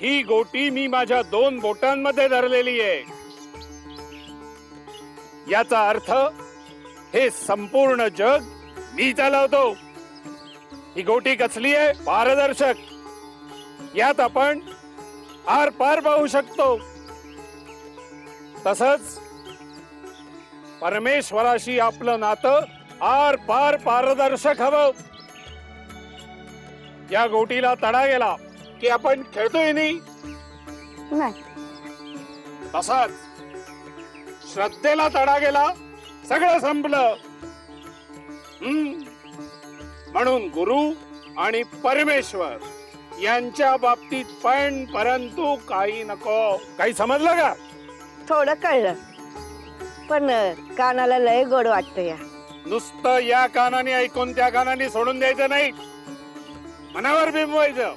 ही गोटी मी माझ्या 2 बोटांमध्ये धरलेली आहे. याचा अर्थ हे संपूर्ण जग मी चालवतो. ही गोटी कसली आहे? पारदर्शक. यात आपण आर पार पाहू शकतो. तसंच परमेश्वराशी आपलं नातं आर पार पारदर्शक हवं. या गोटीला तडा गेला की आपण खेळतोय नाही. तसाच श्रद्धेला तडा गेला, सगळं संपलं. म्हणून गुरु आणि परमेश्वर यांच्या बाबतीत पण परंतु काही नको. काही समजलं का? थोडं कळलं, पण कानाला लय गोड वाटतं या. नुसतं या कानाने ऐकून त्या कानाने सोडून द्यायचं नाही, मनावर बिंबवायचं.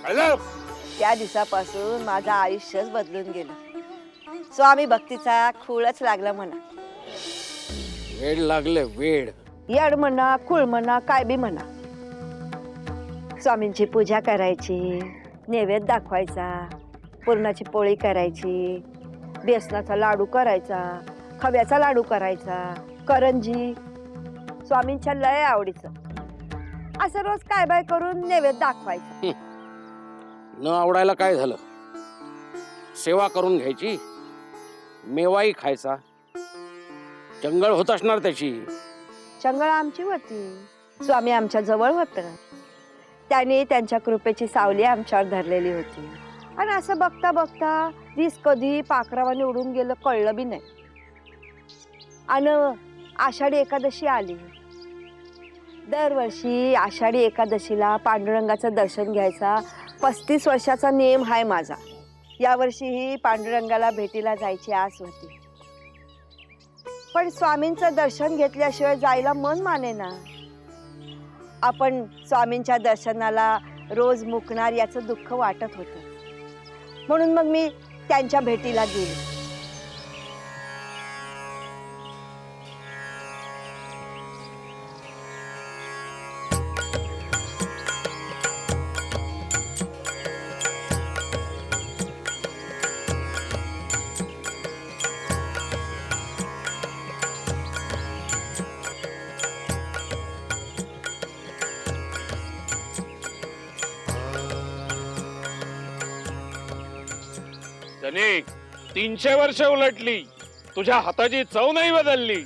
कळलं? त्या दिवसापासून माझं आयुष्यच बदलून गेलं. स्वामी भक्तीचा खूळच लागला म्हणा. वेड लागले वेड. यड म्हणा, खूळ म्हणा, काय बी म्हणा. स्वामींची पूजा करायची, नैवेद्य दाखवायचा, पुरणाची पोळी करायची, बेसनाचा लाडू करायचा, खव्याचा लाडू करायचा, करंजी. स्वामींच्या लय आवडीचं. असं रोज काय बाय करून नैवेद्य दाखवायचं. न आवडायला काय झालं? सेवा करून घ्यायची, मेवाई खायचा. जंगल होत असणार त्याची. चंगळ आमची होती, स्वामी आमच्या जवळ होत. त्यांनी त्यांच्या कृपेची सावली आमच्यावर धरलेली होती. आणि असं बघता बघता दिस कधी पाखरावाने उडून गेलं कळलं बी नाही. आणि आषाढी एकादशी आली. दरवर्षी आषाढी एकादशीला पांडुरंगाचं दर्शन घ्यायचा 35 वर्षाचा नियम आहे माझा. यावर्षीही पांडुरंगाला भेटीला जायची आस होती, पण स्वामींचं दर्शन घेतल्याशिवाय जायला मन मानेना. आपण स्वामींच्या दर्शनाला रोज मुकणार याचं दुःख वाटत होतं. म्हणून मग मी त्यांच्या भेटीला गेले. जनिक, 300 वर्ष उलटली, तुझ्या हाताची चव नाही बदलली.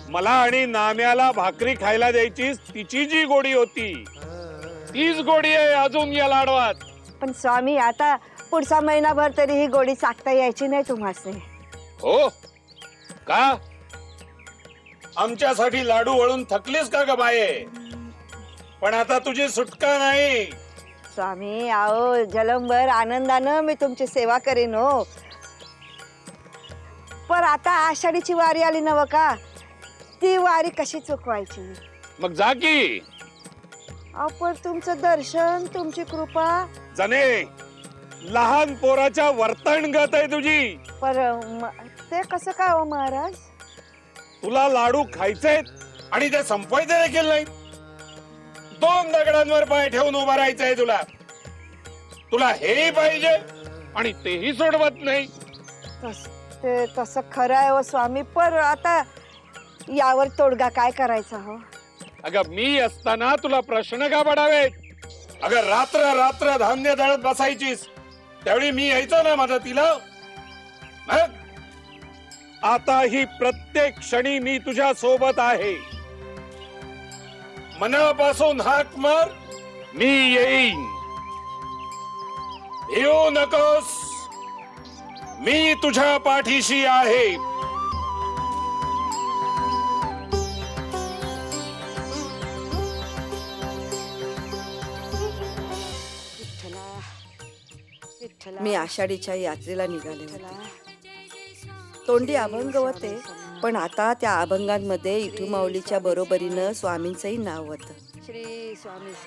मला आणि नाम्याला भाकरी खायला द्यायचीस, तिची जी गोडी होती तीच गोडी आहे अजून या लाडवात. पण स्वामी, आता पुढचा महिनाभर तरी ही गोडी चाकता यायची नाही तुम्हासने. हो का? आमच्यासाठी लाडू वळून थकलीस का ग बाये? पण आता तुझी सुटका नाही. स्वामी, आओ जलंभर आनंदानं मी तुमची सेवा करीन हो. पण आता आषाढीची वारी आली नव का? ती वारी कशी चुकवायची? मग जा की. पण तुमचं दर्शन, तुमची कृपा. जने, लहान पोराच्या वर्तणगत आहे तुझी. पर ते कसं काय हो महाराज? तुला लाडू खायचे आणि ते संपवायचे देखील नाही. 2 दगडांवर पाय ठेवून उभा राहायचंय तुला. तुला हेही पाहिजे आणि तेही सोडवत नाही. ते तसं खरं आहे हो स्वामी, पण आता यावर तोडगा काय करायचा हो? अगं, मी असताना तुला प्रश्न का पडावेत? अगं, रात्र रात्र धान्य दळत बसायचीस, त्यावेळी मी यायचो ना मदतीला. आता ही प्रत्येक क्षणी मी तुझ्या सोबत आहे. मनापासून हाक मार, मी येईन. येऊ नकोस, मी तुझ्या पाठीशी आहे. मी आषाढीच्या यात्रेला निघाले होते. तोंडी अभंग होते, पण आता त्या अभंगांमध्ये इठूमाऊलीच्या बरोबरीनं स्वामींचंही नाव होतं.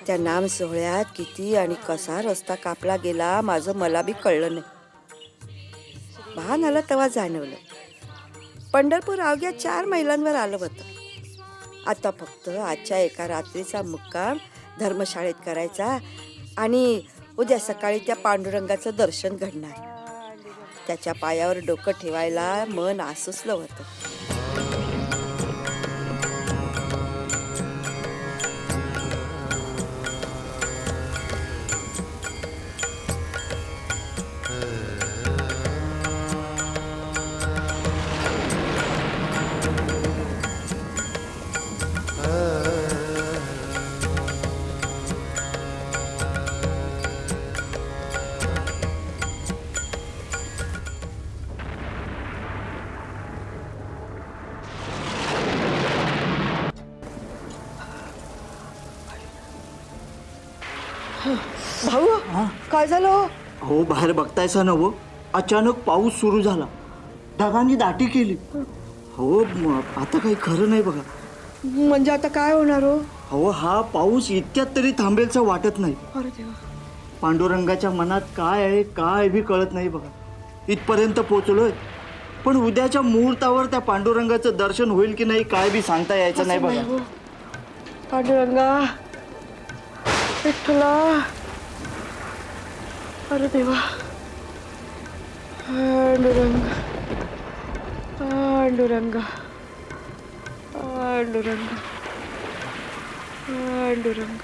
त्या नाम सोहळ्यात किती आणि कसा रस्ता कापला गेला माझं मला बी कळलं नाही. भान आलं तेव्हा जाणवलं. पंढरपूर अवघ्या 4 मैलांवर आलं होतं. आता फक्त आजच्या एका रात्रीचा मुक्काम धर्मशाळेत करायचा आणि उद्या सकाळी त्या पांडुरंगाचं दर्शन घडणार. त्याच्या पायावर डोकं ठेवायला मन आसुसलं होतं. भाऊ काय झालं हो? हो बाहेर बघतायसा ना वो अचानक पाऊस सुरू झाला, ढगांनी दाटी केली. हो आता काही खरं नाही बघा. म्हणजे आता काय होणार हो? हो हा पाऊस इतक्यात तरी थांबेलचं वाटत नाही. अरे देवा. पांडुरंगाच्या मनात काय आहे काय बी कळत नाही बघा. इथपर्यंत पोचलोय, पण उद्याच्या मुहूर्तावर त्या पांडुरंगाचं दर्शन होईल की नाही काय बी सांगता यायचं नाही बघा. पांडुरंगा, विठ्ठला, अरे देवा, पांडुरंग, पांडुरंग, पांडुरंग, पांडुरंग.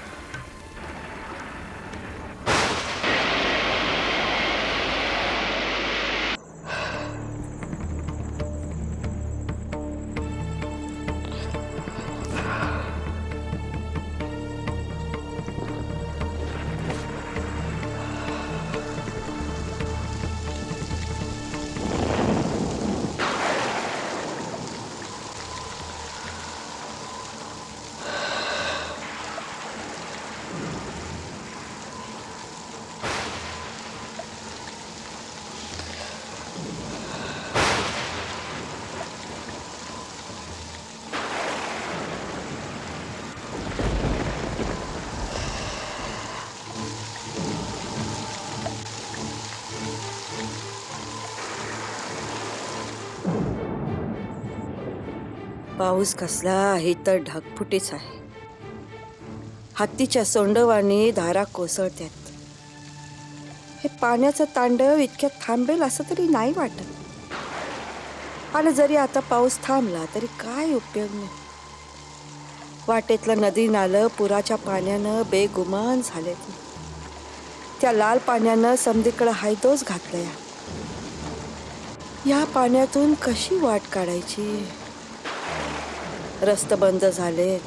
पाऊस कसला आहे तर ढगफुटीच आहे. हत्तीच्या सोंडवाने धारा कोसळतात. हे पाण्याचं तांडव इतक्यात थांबेल असं तरी नाही वाटत. आणि जरी आता पाऊस थांबला तरी काय उपयोग नाही. वाटेतलं नदी नालं पुराच्या पाण्यानं बेगुमान झालेत. त्या लाल पाण्यानं समधीकडं हायदोस घातलंय. या पाण्यातून कशी वाट काढायची? रस्ते बंद झाले.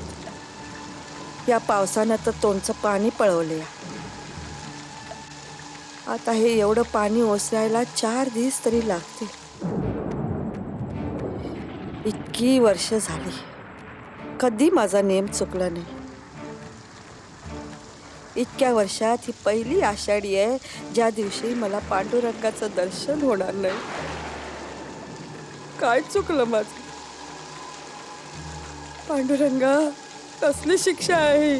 या पावसानं तर तोंडचं पाणी पळवले. आता हे एवढं पाणी ओसरायला 4 दिवस तरी लागतील. इतकी वर्ष झाली, कधी माझा नेम चुकला नाही. इतक्या वर्षात ही पहिली आषाढी आहे ज्या दिवशी मला पांडुरंगाचं दर्शन होणार नाही. काय चुकलं माझं? पांडुरंगा, कसली शिक्षा आहे?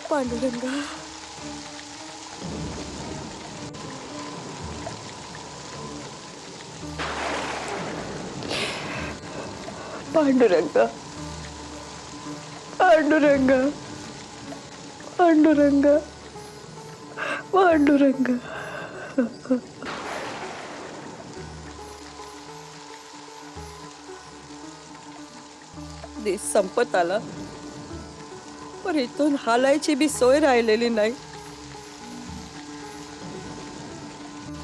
पांडुरंगा, पांडुरंगा, पांडुरंगा, पांडुरंगा, पांडुरंगा. दिस संपत आला, पण इथून हालायची बी सोय राहिलेली नाही.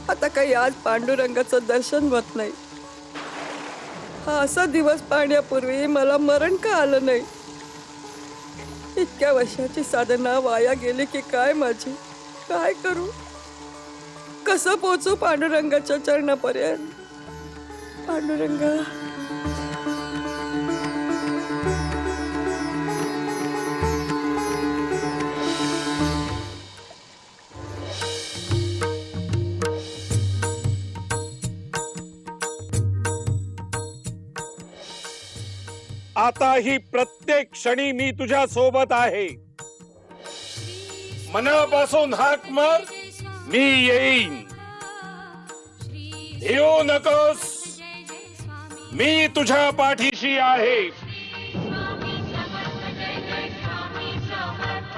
आता काही आज पांडुरंगाचं दर्शन होत नाही. हा असा दिवस पाहण्यापूर्वी मला मरण का आलं नाही? इतक्या वर्षाची साधना वाया गेली की काय माझी? काय करू? कसं पोचू पांडुरंगाच्या चरणापर्यंत? पांडुरंगा, आता ही प्रत्येक क्षणी मी तुझ्या सोबत आहे. मनापासून हाक मार, मी येईन. भिऊ नकोस, मी तुझ्या पाठीशी आहे. स्वामी समर्थ जय जय स्वामी समर्थ.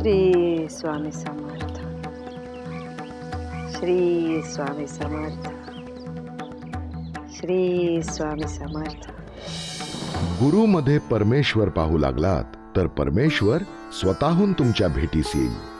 श्री स्वामी समर्थ. श्री स्वामी समर्थ. श्री स्वामी समर्थ. गुरुमध्ये परमेश्वर पाहू लागलात तर परमेश्वर स्वतःहून तुमच्या भेटीस येईल.